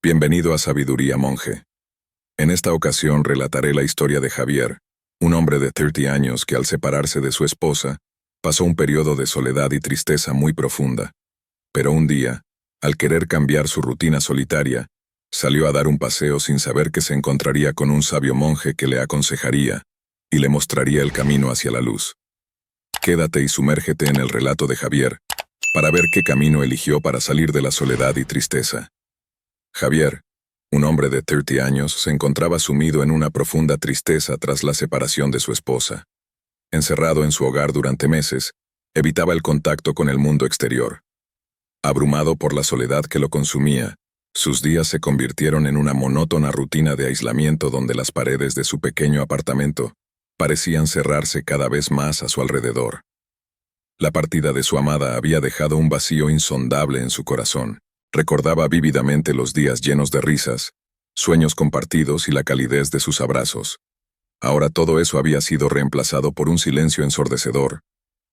Bienvenido a Sabiduría Monje. En esta ocasión relataré la historia de Javier, un hombre de 30 años que al separarse de su esposa, pasó un periodo de soledad y tristeza muy profunda. Pero un día, al querer cambiar su rutina solitaria, salió a dar un paseo sin saber que se encontraría con un sabio monje que le aconsejaría y le mostraría el camino hacia la luz. Quédate y sumérgete en el relato de Javier, para ver qué camino eligió para salir de la soledad y tristeza. Javier, un hombre de 30 años, se encontraba sumido en una profunda tristeza tras la separación de su esposa. Encerrado en su hogar durante meses, evitaba el contacto con el mundo exterior. Abrumado por la soledad que lo consumía, sus días se convirtieron en una monótona rutina de aislamiento donde las paredes de su pequeño apartamento parecían cerrarse cada vez más a su alrededor. La partida de su amada había dejado un vacío insondable en su corazón. Recordaba vívidamente los días llenos de risas, sueños compartidos y la calidez de sus abrazos. Ahora todo eso había sido reemplazado por un silencio ensordecedor,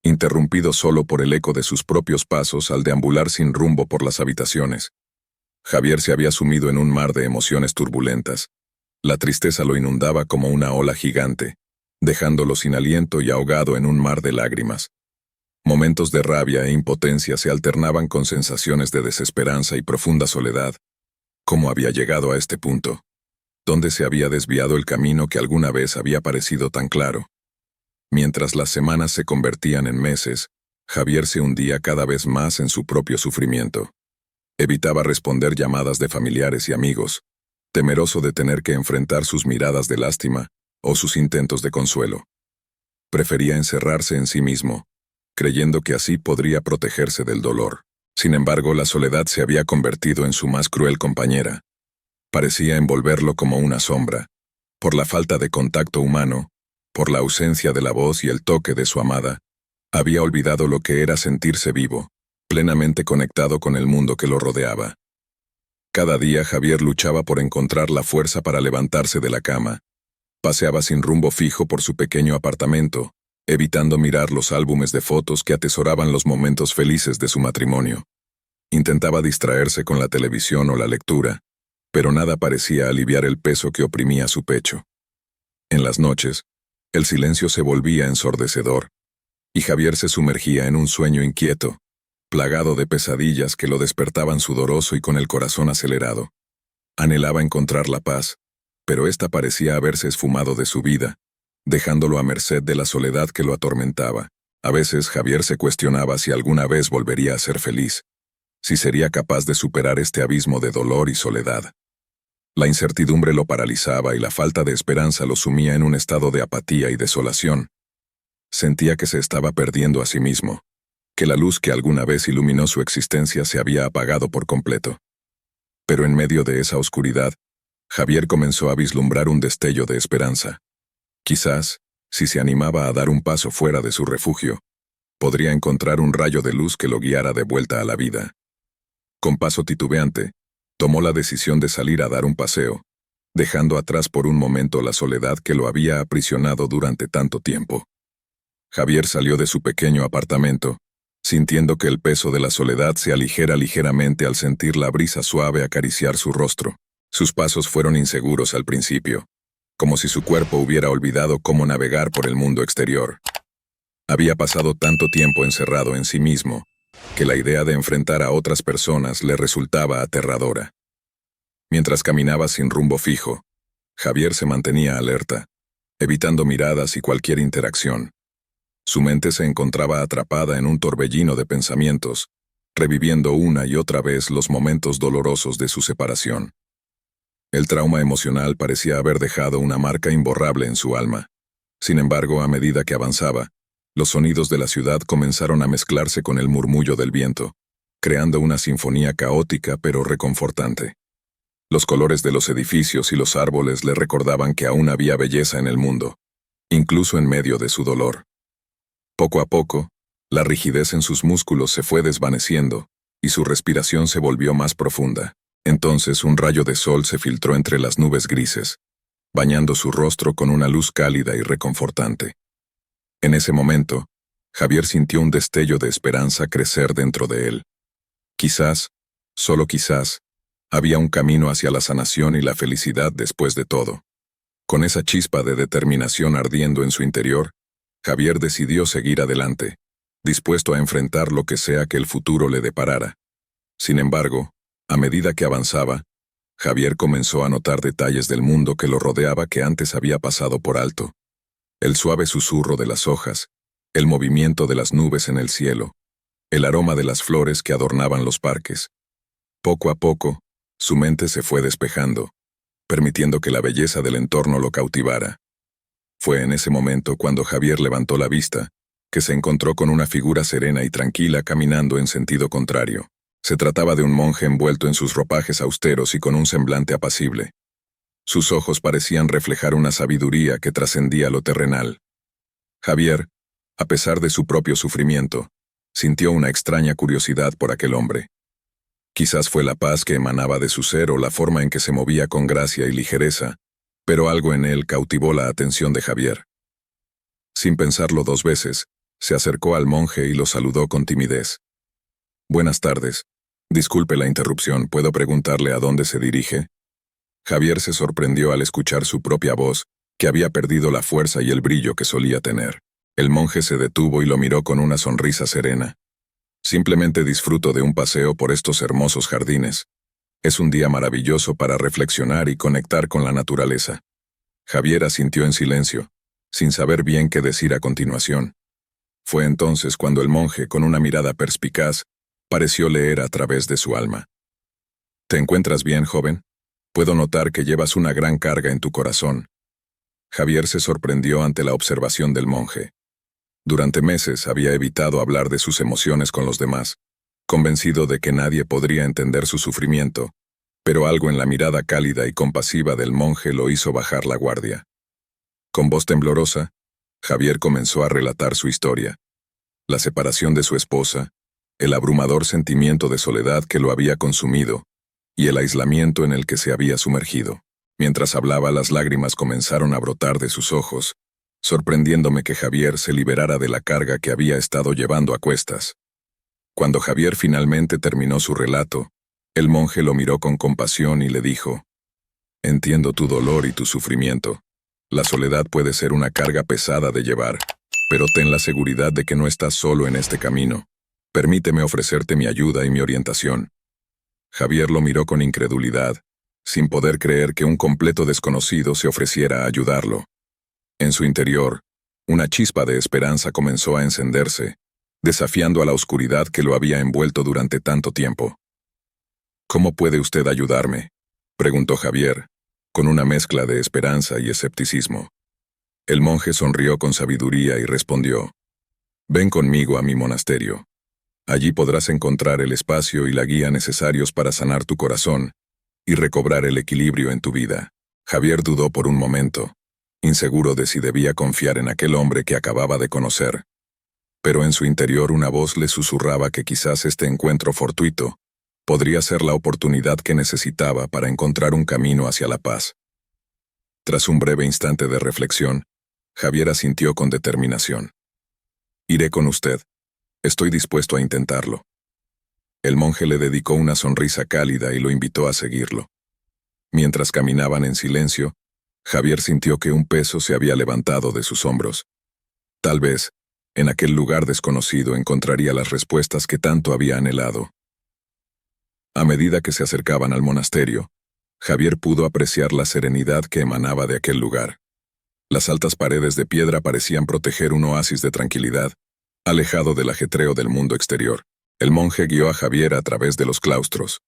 interrumpido solo por el eco de sus propios pasos al deambular sin rumbo por las habitaciones. Javier se había sumido en un mar de emociones turbulentas. La tristeza lo inundaba como una ola gigante, dejándolo sin aliento y ahogado en un mar de lágrimas. Momentos de rabia e impotencia se alternaban con sensaciones de desesperanza y profunda soledad. ¿Cómo había llegado a este punto? ¿Dónde se había desviado el camino que alguna vez había parecido tan claro? Mientras las semanas se convertían en meses, Javier se hundía cada vez más en su propio sufrimiento. Evitaba responder llamadas de familiares y amigos, temeroso de tener que enfrentar sus miradas de lástima o sus intentos de consuelo. Prefería encerrarse en sí mismo, creyendo que así podría protegerse del dolor. Sin embargo, la soledad se había convertido en su más cruel compañera. Parecía envolverlo como una sombra, por la falta de contacto humano, por la ausencia de la voz y el toque de su amada. Había olvidado lo que era sentirse vivo, plenamente conectado con el mundo que lo rodeaba. Cada día Javier luchaba por encontrar la fuerza para levantarse de la cama. Paseaba sin rumbo fijo por su pequeño apartamento, evitando mirar los álbumes de fotos que atesoraban los momentos felices de su matrimonio. Intentaba distraerse con la televisión o la lectura, pero nada parecía aliviar el peso que oprimía su pecho. En las noches, el silencio se volvía ensordecedor, y Javier se sumergía en un sueño inquieto, plagado de pesadillas que lo despertaban sudoroso y con el corazón acelerado. Anhelaba encontrar la paz, pero ésta parecía haberse esfumado de su vida, dejándolo a merced de la soledad que lo atormentaba. A veces Javier se cuestionaba si alguna vez volvería a ser feliz, si sería capaz de superar este abismo de dolor y soledad. La incertidumbre lo paralizaba y la falta de esperanza lo sumía en un estado de apatía y desolación. Sentía que se estaba perdiendo a sí mismo, que la luz que alguna vez iluminó su existencia se había apagado por completo. Pero en medio de esa oscuridad, Javier comenzó a vislumbrar un destello de esperanza. Quizás, si se animaba a dar un paso fuera de su refugio, podría encontrar un rayo de luz que lo guiara de vuelta a la vida. Con paso titubeante, tomó la decisión de salir a dar un paseo, dejando atrás por un momento la soledad que lo había aprisionado durante tanto tiempo. Javier salió de su pequeño apartamento, sintiendo que el peso de la soledad se aligera ligeramente al sentir la brisa suave acariciar su rostro. Sus pasos fueron inseguros al principio, como si su cuerpo hubiera olvidado cómo navegar por el mundo exterior. Había pasado tanto tiempo encerrado en sí mismo, que la idea de enfrentar a otras personas le resultaba aterradora. Mientras caminaba sin rumbo fijo, Javier se mantenía alerta, evitando miradas y cualquier interacción. Su mente se encontraba atrapada en un torbellino de pensamientos, reviviendo una y otra vez los momentos dolorosos de su separación. El trauma emocional parecía haber dejado una marca imborrable en su alma. Sin embargo, a medida que avanzaba, los sonidos de la ciudad comenzaron a mezclarse con el murmullo del viento, creando una sinfonía caótica pero reconfortante. Los colores de los edificios y los árboles le recordaban que aún había belleza en el mundo, incluso en medio de su dolor. Poco a poco, la rigidez en sus músculos se fue desvaneciendo, y su respiración se volvió más profunda. Entonces un rayo de sol se filtró entre las nubes grises, bañando su rostro con una luz cálida y reconfortante. En ese momento, Javier sintió un destello de esperanza crecer dentro de él. Quizás, solo quizás, Había un camino hacia la sanación y la felicidad después de todo. Con esa chispa de determinación ardiendo en su interior, Javier decidió seguir adelante, dispuesto a enfrentar lo que sea que el futuro le deparara. Sin embargo, a medida que avanzaba, Javier comenzó a notar detalles del mundo que lo rodeaba que antes había pasado por alto. El suave susurro de las hojas, el movimiento de las nubes en el cielo, el aroma de las flores que adornaban los parques. Poco a poco, su mente se fue despejando, permitiendo que la belleza del entorno lo cautivara. Fue en ese momento cuando Javier levantó la vista, que se encontró con una figura serena y tranquila caminando en sentido contrario. Se trataba de un monje envuelto en sus ropajes austeros y con un semblante apacible. Sus ojos parecían reflejar una sabiduría que trascendía lo terrenal. Javier, a pesar de su propio sufrimiento, sintió una extraña curiosidad por aquel hombre. Quizás fue la paz que emanaba de su ser o la forma en que se movía con gracia y ligereza, pero algo en él cautivó la atención de Javier. Sin pensarlo dos veces, se acercó al monje y lo saludó con timidez. «Buenas tardes. Disculpe la interrupción, ¿puedo preguntarle a dónde se dirige?» Javier se sorprendió al escuchar su propia voz, que había perdido la fuerza y el brillo que solía tener. El monje se detuvo y lo miró con una sonrisa serena. «Simplemente disfruto de un paseo por estos hermosos jardines. Es un día maravilloso para reflexionar y conectar con la naturaleza». Javier asintió en silencio, sin saber bien qué decir a continuación. Fue entonces cuando el monje, con una mirada perspicaz, pareció leer a través de su alma. «¿Te encuentras bien, joven? Puedo notar que llevas una gran carga en tu corazón». Javier se sorprendió ante la observación del monje. Durante meses había evitado hablar de sus emociones con los demás, convencido de que nadie podría entender su sufrimiento, pero algo en la mirada cálida y compasiva del monje lo hizo bajar la guardia. Con voz temblorosa, Javier comenzó a relatar su historia. La separación de su esposa, el abrumador sentimiento de soledad que lo había consumido, y el aislamiento en el que se había sumergido. Mientras hablaba, las lágrimas comenzaron a brotar de sus ojos, sorprendiéndome que Javier se liberara de la carga que había estado llevando a cuestas. Cuando Javier finalmente terminó su relato, el monje lo miró con compasión y le dijo: «Entiendo tu dolor y tu sufrimiento. La soledad puede ser una carga pesada de llevar, pero ten la seguridad de que no estás solo en este camino. Permíteme ofrecerte mi ayuda y mi orientación». Javier lo miró con incredulidad, sin poder creer que un completo desconocido se ofreciera a ayudarlo. En su interior, una chispa de esperanza comenzó a encenderse, desafiando a la oscuridad que lo había envuelto durante tanto tiempo. «¿Cómo puede usted ayudarme?», preguntó Javier, con una mezcla de esperanza y escepticismo. El monje sonrió con sabiduría y respondió: «Ven conmigo a mi monasterio. Allí podrás encontrar el espacio y la guía necesarios para sanar tu corazón y recobrar el equilibrio en tu vida». Javier dudó por un momento, inseguro de si debía confiar en aquel hombre que acababa de conocer. Pero en su interior una voz le susurraba que quizás este encuentro fortuito podría ser la oportunidad que necesitaba para encontrar un camino hacia la paz. Tras un breve instante de reflexión, Javier asintió con determinación. «Iré con usted. Estoy dispuesto a intentarlo». El monje le dedicó una sonrisa cálida y lo invitó a seguirlo. Mientras caminaban en silencio, Javier sintió que un peso se había levantado de sus hombros. Tal vez, en aquel lugar desconocido encontraría las respuestas que tanto había anhelado. A medida que se acercaban al monasterio, Javier pudo apreciar la serenidad que emanaba de aquel lugar. Las altas paredes de piedra parecían proteger un oasis de tranquilidad, alejado del ajetreo del mundo exterior. El monje guió a Javier a través de los claustros,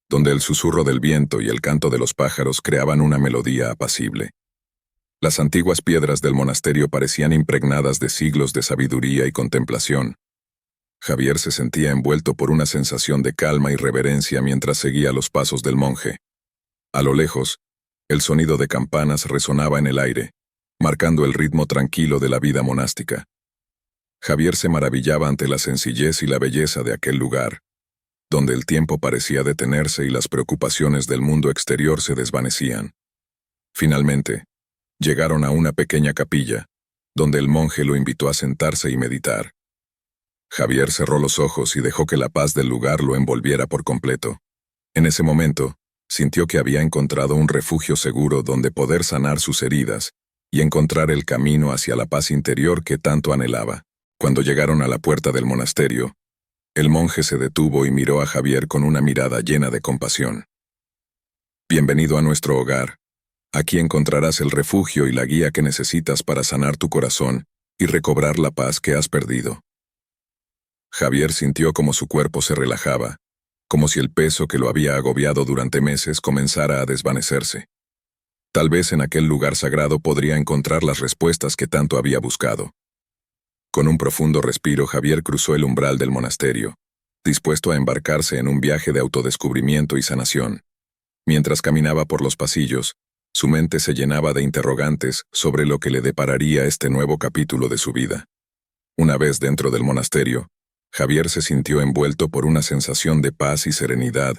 donde el susurro del viento y el canto de los pájaros creaban una melodía apacible. Las antiguas piedras del monasterio parecían impregnadas de siglos de sabiduría y contemplación. Javier se sentía envuelto por una sensación de calma y reverencia mientras seguía los pasos del monje. A lo lejos, el sonido de campanas resonaba en el aire, marcando el ritmo tranquilo de la vida monástica. Javier se maravillaba ante la sencillez y la belleza de aquel lugar, donde el tiempo parecía detenerse y las preocupaciones del mundo exterior se desvanecían. Finalmente, llegaron a una pequeña capilla, donde el monje lo invitó a sentarse y meditar. Javier cerró los ojos y dejó que la paz del lugar lo envolviera por completo. En ese momento, Sintió que había encontrado un refugio seguro donde poder sanar sus heridas y encontrar el camino hacia la paz interior que tanto anhelaba. Cuando llegaron a la puerta del monasterio, el monje se detuvo y miró a Javier con una mirada llena de compasión. Bienvenido a nuestro hogar. Aquí encontrarás el refugio y la guía que necesitas para sanar tu corazón y recobrar la paz que has perdido. Javier sintió como su cuerpo se relajaba, como si el peso que lo había agobiado durante meses comenzara a desvanecerse. Tal vez en aquel lugar sagrado podría encontrar las respuestas que tanto había buscado. Con un profundo respiro, Javier cruzó el umbral del monasterio, dispuesto a embarcarse en un viaje de autodescubrimiento y sanación. Mientras caminaba por los pasillos, su mente se llenaba de interrogantes sobre lo que le depararía este nuevo capítulo de su vida. Una vez dentro del monasterio, Javier se sintió envuelto por una sensación de paz y serenidad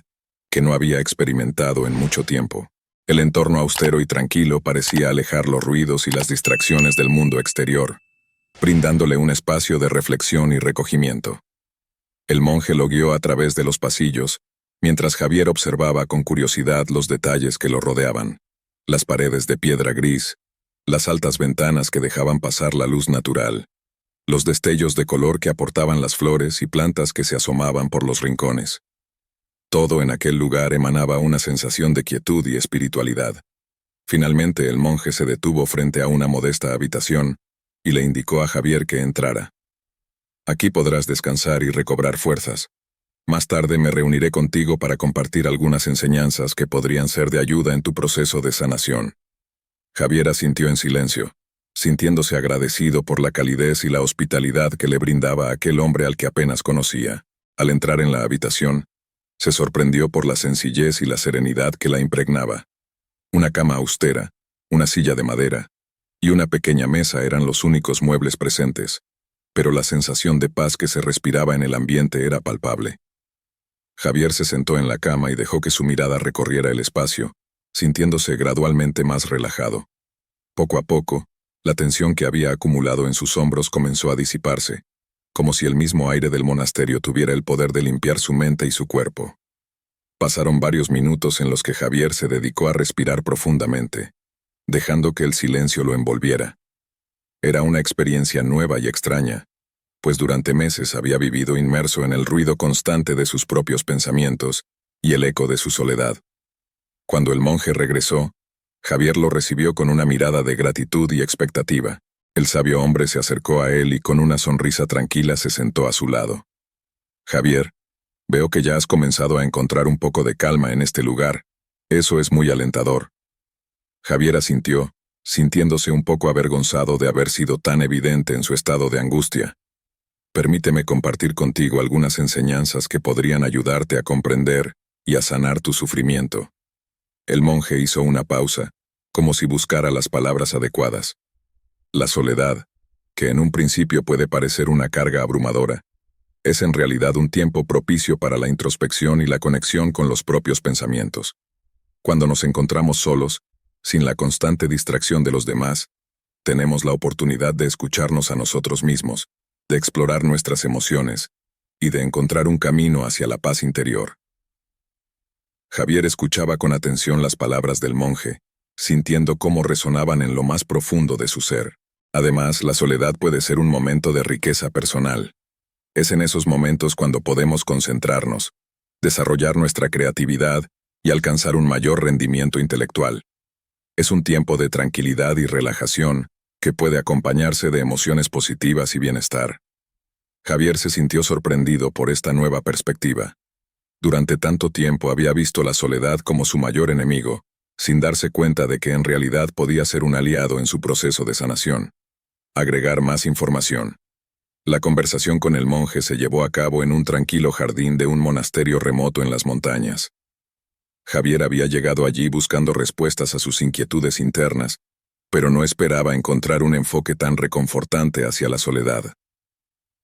que no había experimentado en mucho tiempo. El entorno austero y tranquilo parecía alejar los ruidos y las distracciones del mundo exterior, brindándole un espacio de reflexión y recogimiento. El monje lo guió a través de los pasillos, mientras Javier observaba con curiosidad los detalles que lo rodeaban: las paredes de piedra gris, las altas ventanas que dejaban pasar la luz natural, los destellos de color que aportaban las flores y plantas que se asomaban por los rincones. Todo en aquel lugar emanaba una sensación de quietud y espiritualidad. Finalmente el monje se detuvo frente a una modesta habitación y le indicó a Javier que entrara. Aquí podrás descansar y recobrar fuerzas. Más tarde me reuniré contigo para compartir algunas enseñanzas que podrían ser de ayuda en tu proceso de sanación. Javier asintió en silencio, sintiéndose agradecido por la calidez y la hospitalidad que le brindaba aquel hombre al que apenas conocía. Al entrar en la habitación, se sorprendió por la sencillez y la serenidad que la impregnaba. Una cama austera, una silla de madera y una pequeña mesa eran los únicos muebles presentes, pero la sensación de paz que se respiraba en el ambiente era palpable. Javier se sentó en la cama y dejó que su mirada recorriera el espacio, sintiéndose gradualmente más relajado. Poco a poco, la tensión que había acumulado en sus hombros comenzó a disiparse, como si el mismo aire del monasterio tuviera el poder de limpiar su mente y su cuerpo. Pasaron varios minutos en los que Javier se dedicó a respirar profundamente, dejando que el silencio lo envolviera. Era una experiencia nueva y extraña, pues durante meses había vivido inmerso en el ruido constante de sus propios pensamientos y el eco de su soledad. Cuando el monje regresó, Javier lo recibió con una mirada de gratitud y expectativa. El sabio hombre se acercó a él y con una sonrisa tranquila se sentó a su lado. Javier, veo que ya has comenzado a encontrar un poco de calma en este lugar. Eso es muy alentador. Javier asintió, sintiéndose un poco avergonzado de haber sido tan evidente en su estado de angustia. Permíteme compartir contigo algunas enseñanzas que podrían ayudarte a comprender y a sanar tu sufrimiento. El monje hizo una pausa, como si buscara las palabras adecuadas. La soledad, que en un principio puede parecer una carga abrumadora, es en realidad un tiempo propicio para la introspección y la conexión con los propios pensamientos. Cuando nos encontramos solos, sin la constante distracción de los demás, tenemos la oportunidad de escucharnos a nosotros mismos, de explorar nuestras emociones y de encontrar un camino hacia la paz interior. Javier escuchaba con atención las palabras del monje, sintiendo cómo resonaban en lo más profundo de su ser. Además, la soledad puede ser un momento de riqueza personal. Es en esos momentos cuando podemos concentrarnos, desarrollar nuestra creatividad y alcanzar un mayor rendimiento intelectual. Es un tiempo de tranquilidad y relajación que puede acompañarse de emociones positivas y bienestar. Javier se sintió sorprendido por esta nueva perspectiva. Durante tanto tiempo había visto la soledad como su mayor enemigo, sin darse cuenta de que en realidad podía ser un aliado en su proceso de sanación. Agregar más información. La conversación con el monje se llevó a cabo en un tranquilo jardín de un monasterio remoto en las montañas. Javier había llegado allí buscando respuestas a sus inquietudes internas, pero no esperaba encontrar un enfoque tan reconfortante hacia la soledad.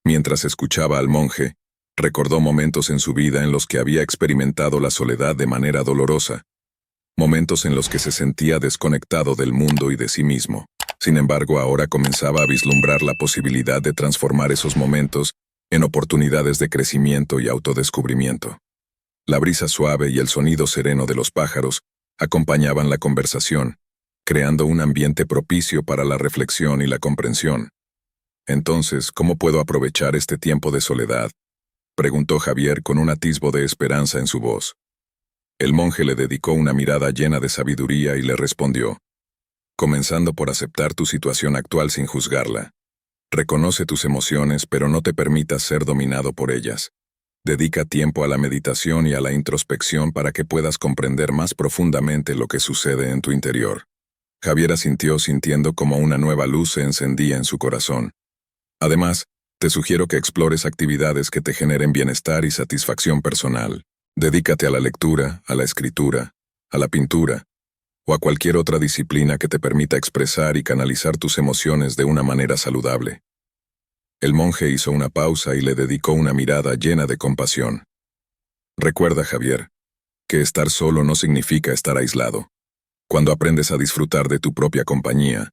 Mientras escuchaba al monje, recordó momentos en su vida en los que había experimentado la soledad de manera dolorosa, momentos en los que se sentía desconectado del mundo y de sí mismo. Sin embargo, ahora comenzaba a vislumbrar la posibilidad de transformar esos momentos en oportunidades de crecimiento y autodescubrimiento. La brisa suave y el sonido sereno de los pájaros acompañaban la conversación, creando un ambiente propicio para la reflexión y la comprensión. Entonces, ¿cómo puedo aprovechar este tiempo de soledad?, preguntó Javier con un atisbo de esperanza en su voz. El monje le dedicó una mirada llena de sabiduría y le respondió: comenzando por aceptar tu situación actual sin juzgarla. Reconoce tus emociones, pero no te permitas ser dominado por ellas. Dedica tiempo a la meditación y a la introspección para que puedas comprender más profundamente lo que sucede en tu interior. Javier asintió, sintiendo como una nueva luz se encendía en su corazón. Además, te sugiero que explores actividades que te generen bienestar y satisfacción personal. Dedícate a la lectura, a la escritura, a la pintura, o a cualquier otra disciplina que te permita expresar y canalizar tus emociones de una manera saludable. El monje hizo una pausa y le dedicó una mirada llena de compasión. Recuerda, Javier, que estar solo no significa estar aislado. Cuando aprendes a disfrutar de tu propia compañía,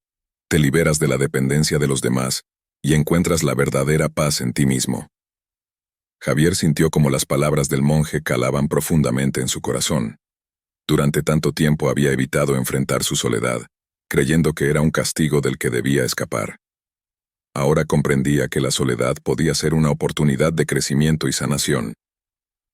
te liberas de la dependencia de los demás y encuentras la verdadera paz en ti mismo. Javier sintió como las palabras del monje calaban profundamente en su corazón. Durante tanto tiempo había evitado enfrentar su soledad, creyendo que era un castigo del que debía escapar. Ahora comprendía que la soledad podía ser una oportunidad de crecimiento y sanación.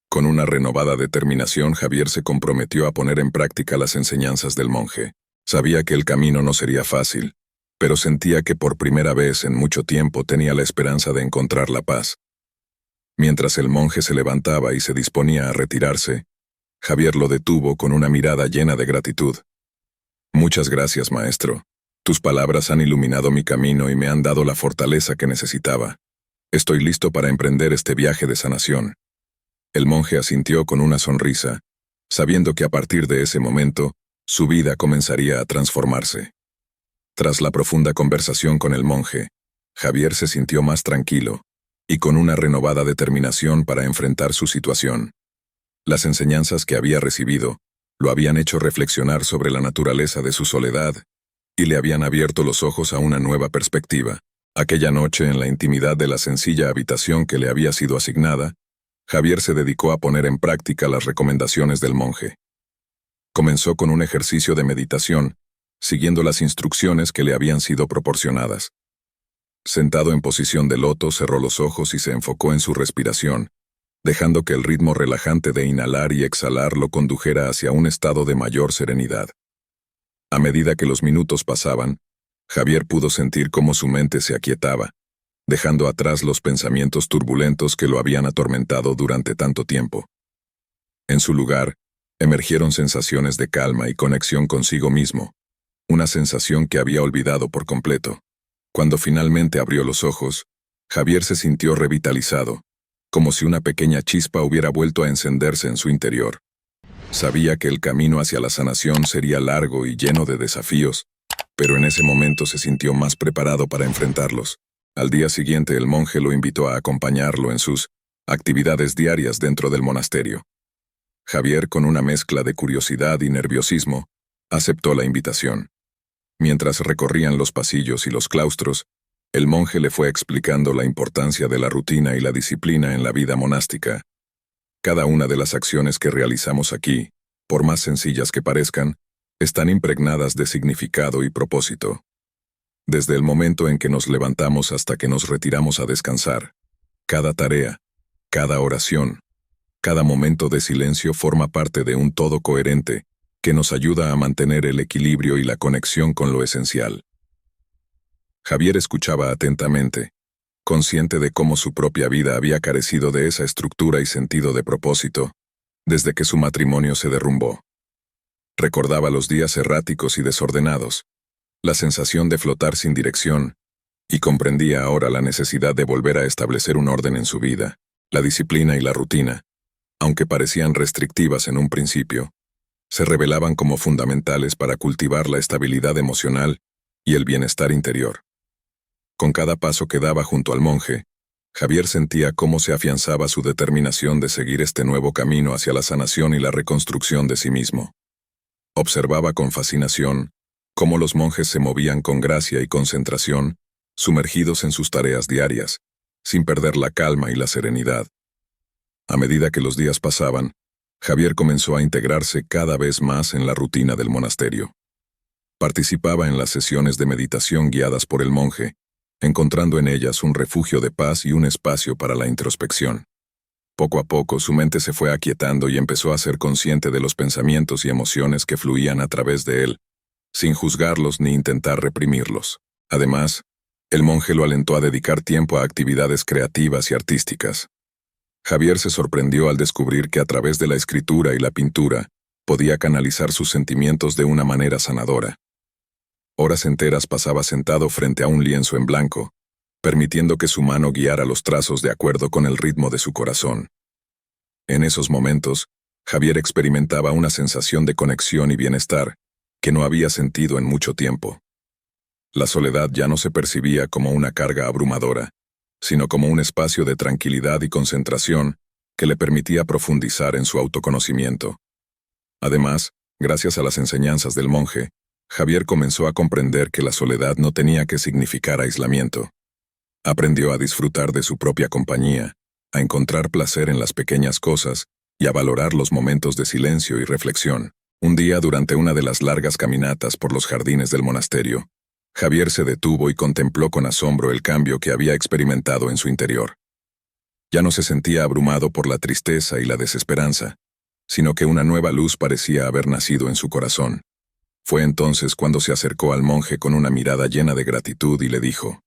Con una renovada determinación, Javier se comprometió a poner en práctica las enseñanzas del monje. Sabía que el camino no sería fácil, pero sentía que por primera vez en mucho tiempo tenía la esperanza de encontrar la paz. Mientras el monje se levantaba y se disponía a retirarse, Javier lo detuvo con una mirada llena de gratitud. Muchas gracias, maestro. Tus palabras han iluminado mi camino y me han dado la fortaleza que necesitaba. Estoy listo para emprender este viaje de sanación. El monje asintió con una sonrisa, sabiendo que a partir de ese momento, su vida comenzaría a transformarse. Tras la profunda conversación con el monje, Javier se sintió más tranquilo y con una renovada determinación para enfrentar su situación. Las enseñanzas que había recibido lo habían hecho reflexionar sobre la naturaleza de su soledad y le habían abierto los ojos a una nueva perspectiva. Aquella noche, en la intimidad de la sencilla habitación que le había sido asignada, Javier se dedicó a poner en práctica las recomendaciones del monje. Comenzó con un ejercicio de meditación, siguiendo las instrucciones que le habían sido proporcionadas. Sentado en posición de loto, cerró los ojos y se enfocó en su respiración, dejando que el ritmo relajante de inhalar y exhalar lo condujera hacia un estado de mayor serenidad. A medida que los minutos pasaban, Javier pudo sentir cómo su mente se aquietaba, dejando atrás los pensamientos turbulentos que lo habían atormentado durante tanto tiempo. En su lugar, emergieron sensaciones de calma y conexión consigo mismo, una sensación que había olvidado por completo. Cuando finalmente abrió los ojos, Javier se sintió revitalizado, como si una pequeña chispa hubiera vuelto a encenderse en su interior. Sabía que el camino hacia la sanación sería largo y lleno de desafíos, pero en ese momento se sintió más preparado para enfrentarlos. Al día siguiente, el monje lo invitó a acompañarlo en sus actividades diarias dentro del monasterio. Javier, con una mezcla de curiosidad y nerviosismo, aceptó la invitación. Mientras recorrían los pasillos y los claustros, el monje le fue explicando la importancia de la rutina y la disciplina en la vida monástica. Cada una de las acciones que realizamos aquí, por más sencillas que parezcan, están impregnadas de significado y propósito. Desde el momento en que nos levantamos hasta que nos retiramos a descansar, cada tarea, cada oración, cada momento de silencio forma parte de un todo coherente que nos ayuda a mantener el equilibrio y la conexión con lo esencial. Javier escuchaba atentamente, consciente de cómo su propia vida había carecido de esa estructura y sentido de propósito, desde que su matrimonio se derrumbó. Recordaba los días erráticos y desordenados, la sensación de flotar sin dirección, y comprendía ahora la necesidad de volver a establecer un orden en su vida. La disciplina y la rutina, aunque parecían restrictivas en un principio, se revelaban como fundamentales para cultivar la estabilidad emocional y el bienestar interior. Con cada paso que daba junto al monje, Javier sentía cómo se afianzaba su determinación de seguir este nuevo camino hacia la sanación y la reconstrucción de sí mismo. Observaba con fascinación cómo los monjes se movían con gracia y concentración, sumergidos en sus tareas diarias, sin perder la calma y la serenidad. A medida que los días pasaban, Javier comenzó a integrarse cada vez más en la rutina del monasterio. Participaba en las sesiones de meditación guiadas por el monje, encontrando en ellas un refugio de paz y un espacio para la introspección. Poco a poco su mente se fue aquietando y empezó a ser consciente de los pensamientos y emociones que fluían a través de él, sin juzgarlos ni intentar reprimirlos. Además, el monje lo alentó a dedicar tiempo a actividades creativas y artísticas. Javier se sorprendió al descubrir que a través de la escritura y la pintura podía canalizar sus sentimientos de una manera sanadora. Horas enteras pasaba sentado frente a un lienzo en blanco, permitiendo que su mano guiara los trazos de acuerdo con el ritmo de su corazón. En esos momentos, Javier experimentaba una sensación de conexión y bienestar que no había sentido en mucho tiempo. La soledad ya no se percibía como una carga abrumadora, sino como un espacio de tranquilidad y concentración que le permitía profundizar en su autoconocimiento. Además, gracias a las enseñanzas del monje, Javier comenzó a comprender que la soledad no tenía que significar aislamiento. Aprendió a disfrutar de su propia compañía, a encontrar placer en las pequeñas cosas y a valorar los momentos de silencio y reflexión. Un día, durante una de las largas caminatas por los jardines del monasterio, Javier se detuvo y contempló con asombro el cambio que había experimentado en su interior. Ya no se sentía abrumado por la tristeza y la desesperanza, sino que una nueva luz parecía haber nacido en su corazón. Fue entonces cuando se acercó al monje con una mirada llena de gratitud y le dijo: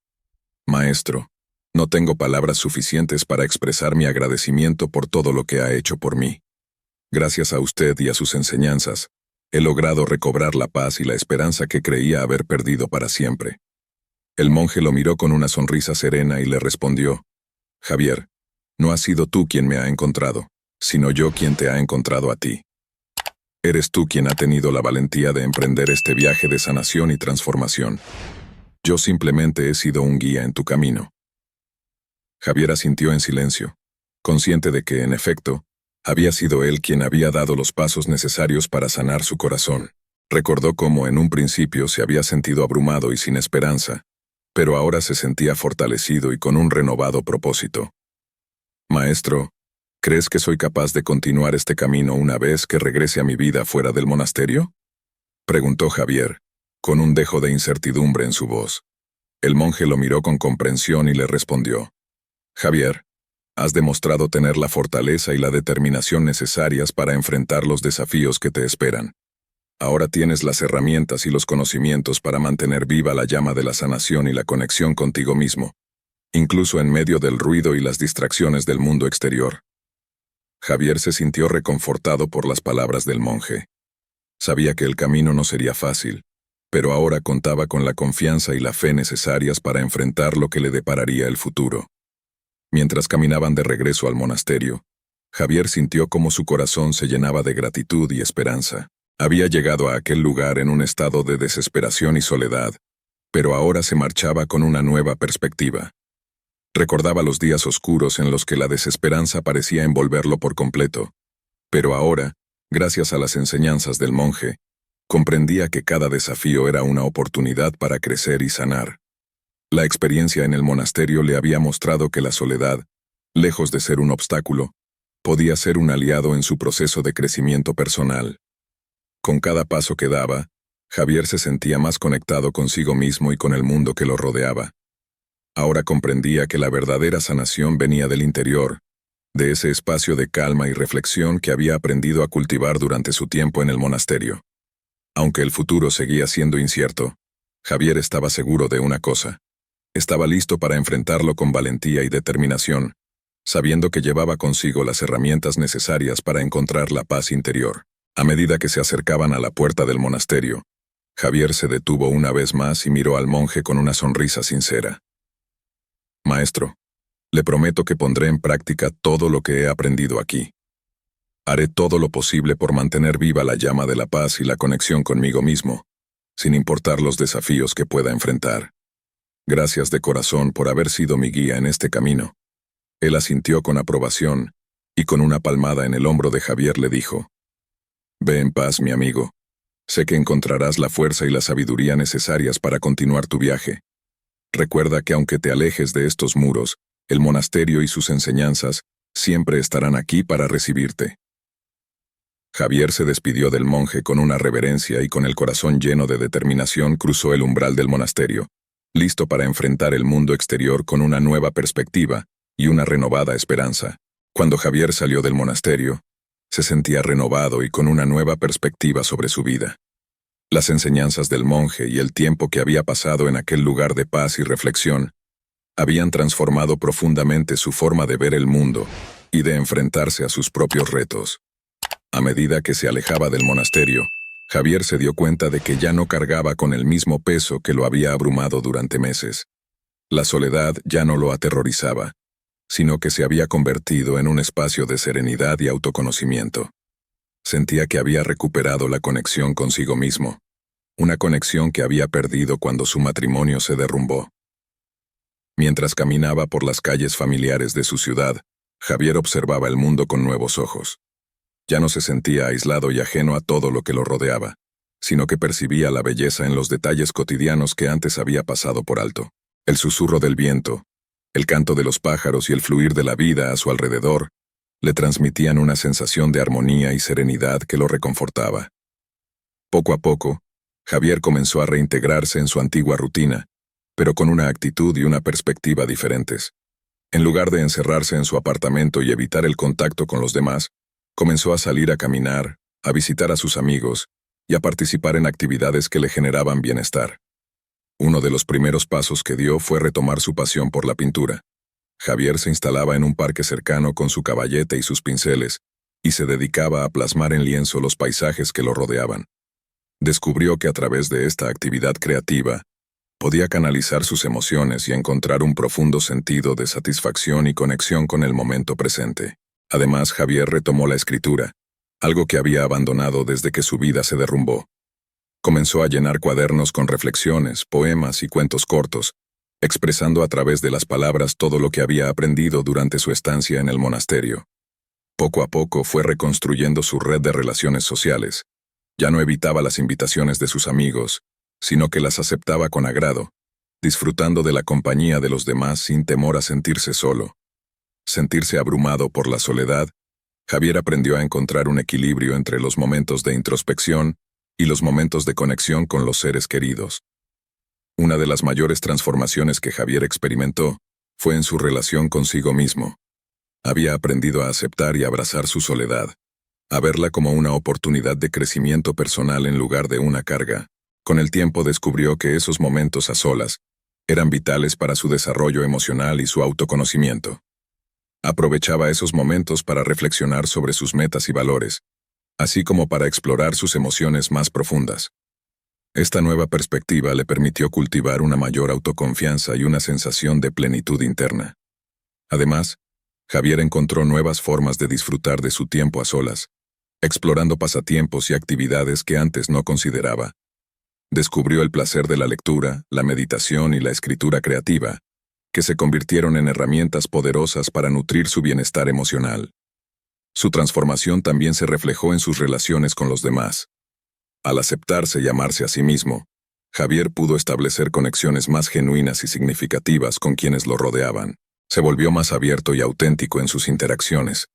«Maestro, no tengo palabras suficientes para expresar mi agradecimiento por todo lo que ha hecho por mí. Gracias a usted y a sus enseñanzas, he logrado recobrar la paz y la esperanza que creía haber perdido para siempre». El monje lo miró con una sonrisa serena y le respondió: «Javier, no has sido tú quien me ha encontrado, sino yo quien te ha encontrado a ti. Eres tú quien ha tenido la valentía de emprender este viaje de sanación y transformación. Yo simplemente he sido un guía en tu camino». Javier asintió en silencio, consciente de que, en efecto, había sido él quien había dado los pasos necesarios para sanar su corazón. Recordó cómo en un principio se había sentido abrumado y sin esperanza, pero ahora se sentía fortalecido y con un renovado propósito. «Maestro, ¿crees que soy capaz de continuar este camino una vez que regrese a mi vida fuera del monasterio?», preguntó Javier, con un dejo de incertidumbre en su voz. El monje lo miró con comprensión y le respondió: «Javier, has demostrado tener la fortaleza y la determinación necesarias para enfrentar los desafíos que te esperan. Ahora tienes las herramientas y los conocimientos para mantener viva la llama de la sanación y la conexión contigo mismo, incluso en medio del ruido y las distracciones del mundo exterior». Javier se sintió reconfortado por las palabras del monje. Sabía que el camino no sería fácil, pero ahora contaba con la confianza y la fe necesarias para enfrentar lo que le depararía el futuro. Mientras caminaban de regreso al monasterio, Javier sintió cómo su corazón se llenaba de gratitud y esperanza. Había llegado a aquel lugar en un estado de desesperación y soledad, pero ahora se marchaba con una nueva perspectiva. Recordaba los días oscuros en los que la desesperanza parecía envolverlo por completo, pero ahora, gracias a las enseñanzas del monje, comprendía que cada desafío era una oportunidad para crecer y sanar. La experiencia en el monasterio le había mostrado que la soledad, lejos de ser un obstáculo, podía ser un aliado en su proceso de crecimiento personal. Con cada paso que daba, Javier se sentía más conectado consigo mismo y con el mundo que lo rodeaba. Ahora comprendía que la verdadera sanación venía del interior, de ese espacio de calma y reflexión que había aprendido a cultivar durante su tiempo en el monasterio. Aunque el futuro seguía siendo incierto, Javier estaba seguro de una cosa: estaba listo para enfrentarlo con valentía y determinación, sabiendo que llevaba consigo las herramientas necesarias para encontrar la paz interior. A medida que se acercaban a la puerta del monasterio, Javier se detuvo una vez más y miró al monje con una sonrisa sincera. «Maestro, le prometo que pondré en práctica todo lo que he aprendido aquí. Haré todo lo posible por mantener viva la llama de la paz y la conexión conmigo mismo, sin importar los desafíos que pueda enfrentar. Gracias de corazón por haber sido mi guía en este camino». Él asintió con aprobación, y con una palmada en el hombro de Javier le dijo: «Ve en paz, mi amigo. Sé que encontrarás la fuerza y la sabiduría necesarias para continuar tu viaje. Recuerda que aunque te alejes de estos muros, el monasterio y sus enseñanzas siempre estarán aquí para recibirte». Javier se despidió del monje con una reverencia y con el corazón lleno de determinación cruzó el umbral del monasterio, listo para enfrentar el mundo exterior con una nueva perspectiva y una renovada esperanza. Cuando Javier salió del monasterio, se sentía renovado y con una nueva perspectiva sobre su vida. Las enseñanzas del monje y el tiempo que había pasado en aquel lugar de paz y reflexión habían transformado profundamente su forma de ver el mundo y de enfrentarse a sus propios retos. A medida que se alejaba del monasterio, Javier se dio cuenta de que ya no cargaba con el mismo peso que lo había abrumado durante meses. La soledad ya no lo aterrorizaba, sino que se había convertido en un espacio de serenidad y autoconocimiento. Sentía que había recuperado la conexión consigo mismo, una conexión que había perdido cuando su matrimonio se derrumbó. Mientras caminaba por las calles familiares de su ciudad, Javier observaba el mundo con nuevos ojos. Ya no se sentía aislado y ajeno a todo lo que lo rodeaba, sino que percibía la belleza en los detalles cotidianos que antes había pasado por alto. El susurro del viento, el canto de los pájaros y el fluir de la vida a su alrededor le transmitían una sensación de armonía y serenidad que lo reconfortaba. Poco a poco, Javier comenzó a reintegrarse en su antigua rutina, pero con una actitud y una perspectiva diferentes. En lugar de encerrarse en su apartamento y evitar el contacto con los demás, comenzó a salir a caminar, a visitar a sus amigos y a participar en actividades que le generaban bienestar. Uno de los primeros pasos que dio fue retomar su pasión por la pintura. Javier se instalaba en un parque cercano con su caballete y sus pinceles, y se dedicaba a plasmar en lienzo los paisajes que lo rodeaban. Descubrió que a través de esta actividad creativa, podía canalizar sus emociones y encontrar un profundo sentido de satisfacción y conexión con el momento presente. Además, Javier retomó la escritura, algo que había abandonado desde que su vida se derrumbó. Comenzó a llenar cuadernos con reflexiones, poemas y cuentos cortos, expresando a través de las palabras todo lo que había aprendido durante su estancia en el monasterio. Poco a poco fue reconstruyendo su red de relaciones sociales. Ya no evitaba las invitaciones de sus amigos, sino que las aceptaba con agrado, disfrutando de la compañía de los demás sin temor a sentirse solo. Sentirse abrumado por la soledad, Javier aprendió a encontrar un equilibrio entre los momentos de introspección y los momentos de conexión con los seres queridos. Una de las mayores transformaciones que Javier experimentó fue en su relación consigo mismo. Había aprendido a aceptar y abrazar su soledad, a verla como una oportunidad de crecimiento personal en lugar de una carga. Con el tiempo descubrió que esos momentos a solas eran vitales para su desarrollo emocional y su autoconocimiento. Aprovechaba esos momentos para reflexionar sobre sus metas y valores, así como para explorar sus emociones más profundas. Esta nueva perspectiva le permitió cultivar una mayor autoconfianza y una sensación de plenitud interna. Además, Javier encontró nuevas formas de disfrutar de su tiempo a solas, explorando pasatiempos y actividades que antes no consideraba. Descubrió el placer de la lectura, la meditación y la escritura creativa, que se convirtieron en herramientas poderosas para nutrir su bienestar emocional. Su transformación también se reflejó en sus relaciones con los demás. Al aceptarse y amarse a sí mismo, Javier pudo establecer conexiones más genuinas y significativas con quienes lo rodeaban. Se volvió más abierto y auténtico en sus interacciones,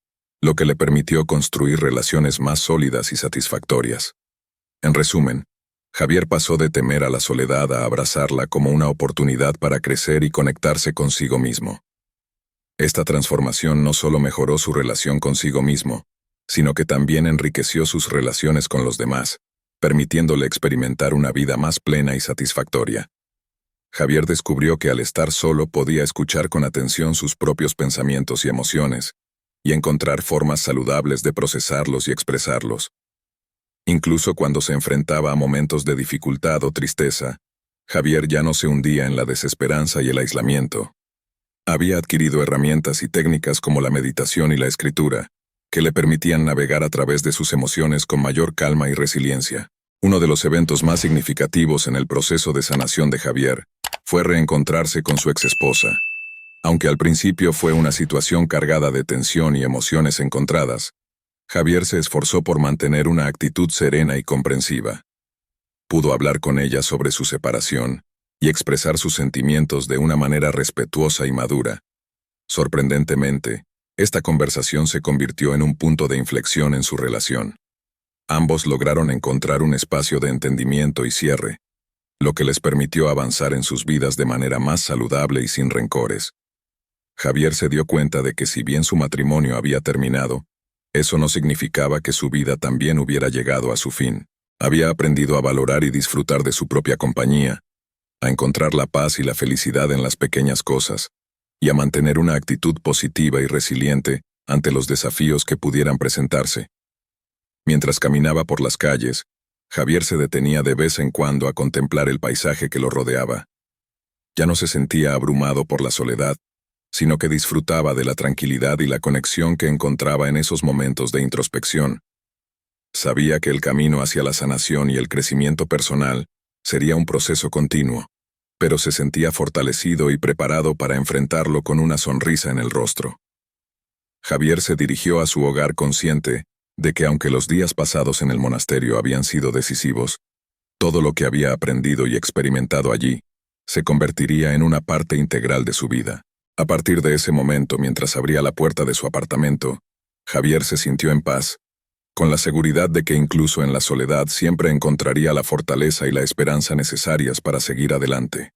lo que le permitió construir relaciones más sólidas y satisfactorias. En resumen, Javier pasó de temer a la soledad a abrazarla como una oportunidad para crecer y conectarse consigo mismo. Esta transformación no solo mejoró su relación consigo mismo, sino que también enriqueció sus relaciones con los demás, permitiéndole experimentar una vida más plena y satisfactoria. Javier descubrió que al estar solo podía escuchar con atención sus propios pensamientos y emociones, y encontrar formas saludables de procesarlos y expresarlos. Incluso cuando se enfrentaba a momentos de dificultad o tristeza, Javier ya no se hundía en la desesperanza y el aislamiento. Había adquirido herramientas y técnicas como la meditación y la escritura, que le permitían navegar a través de sus emociones con mayor calma y resiliencia. Uno de los eventos más significativos en el proceso de sanación de Javier fue reencontrarse con su exesposa. Aunque al principio fue una situación cargada de tensión y emociones encontradas, Javier se esforzó por mantener una actitud serena y comprensiva. Pudo hablar con ella sobre su separación y expresar sus sentimientos de una manera respetuosa y madura. Sorprendentemente, esta conversación se convirtió en un punto de inflexión en su relación. Ambos lograron encontrar un espacio de entendimiento y cierre, lo que les permitió avanzar en sus vidas de manera más saludable y sin rencores. Javier se dio cuenta de que si bien su matrimonio había terminado, eso no significaba que su vida también hubiera llegado a su fin. Había aprendido a valorar y disfrutar de su propia compañía, a encontrar la paz y la felicidad en las pequeñas cosas, y a mantener una actitud positiva y resiliente ante los desafíos que pudieran presentarse. Mientras caminaba por las calles, Javier se detenía de vez en cuando a contemplar el paisaje que lo rodeaba. Ya no se sentía abrumado por la soledad, sino que disfrutaba de la tranquilidad y la conexión que encontraba en esos momentos de introspección. Sabía que el camino hacia la sanación y el crecimiento personal sería un proceso continuo, pero se sentía fortalecido y preparado para enfrentarlo con una sonrisa en el rostro. Javier se dirigió a su hogar consciente de que aunque los días pasados en el monasterio habían sido decisivos, todo lo que había aprendido y experimentado allí se convertiría en una parte integral de su vida. A partir de ese momento, mientras abría la puerta de su apartamento, Javier se sintió en paz, con la seguridad de que incluso en la soledad siempre encontraría la fortaleza y la esperanza necesarias para seguir adelante.